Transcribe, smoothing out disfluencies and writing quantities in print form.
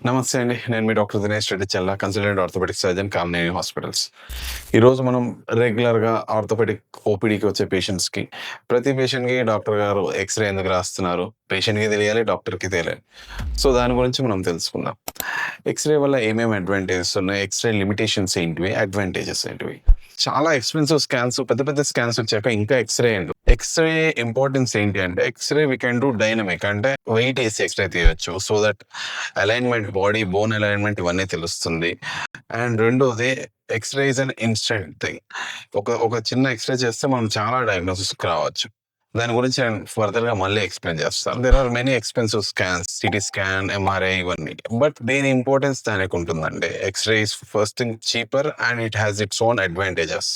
నమస్తే అండి. నేను మీ doctor Dinesh Reddy Chella, consultant orthopaedic surgeon, Kamineni hospitals. ఈరోజు మనం రెగ్యులర్‌గా ఆర్థోపెడిక్ ఓపీడీకి వచ్చే పేషెంట్స్‌కి, ప్రతి పేషెంట్‌కి డాక్టర్ గారు ఎక్స్‌రే ఎందుకు రాస్తున్నారు? పేషెంట్‌కి తెలియాలి, డాక్టర్‌కి తెలియాలి. సో, దాని గురించి మనం తెలుసుకుందాం. ఎక్స్‌రే వల్ల ఏమేమి అడ్వాంటేజెస్ ఉన్నాయి? ఎక్స్‌రే లిమిటేషన్స్ ఏంటివి? అడ్వాంటేజెస్ ఏంటివి? చాలా ఎక్స్‌పెన్సివ్ స్కాన్స్, పెద్ద పెద్ద స్కాన్స్ వచ్చాక ఇంకా ఎక్స్‌రే ఎందుకు? ఎక్స్‌రే ఇంపార్టెన్స్ ఏంటి అంటే, x-ray we can do dynamic అంటే వెయిట్ ఏసి ఎక్స్‌రే తీయొచ్చు. So that alignment, body bone alignment ఇవన్నీ తెలుస్తుంది. అండ్ రెండోది x-ray is an instant thing. ఒక చిన్న ఎక్స్‌రే చేస్తే మనం చాలా డయాగ్నోసిస్‌కి రావచ్చు. దాని గురించి నేను ఫర్దర్‌గా మళ్ళీ ఎక్స్‌ప్లెయిన్ చేస్తాను. There are many expensive scans, CT scan, MRI ఇవన్నీ. బట్ దేని ఇంపార్టెన్స్ దానికుంటుందండి. X ray is first thing cheaper and it has its own advantages.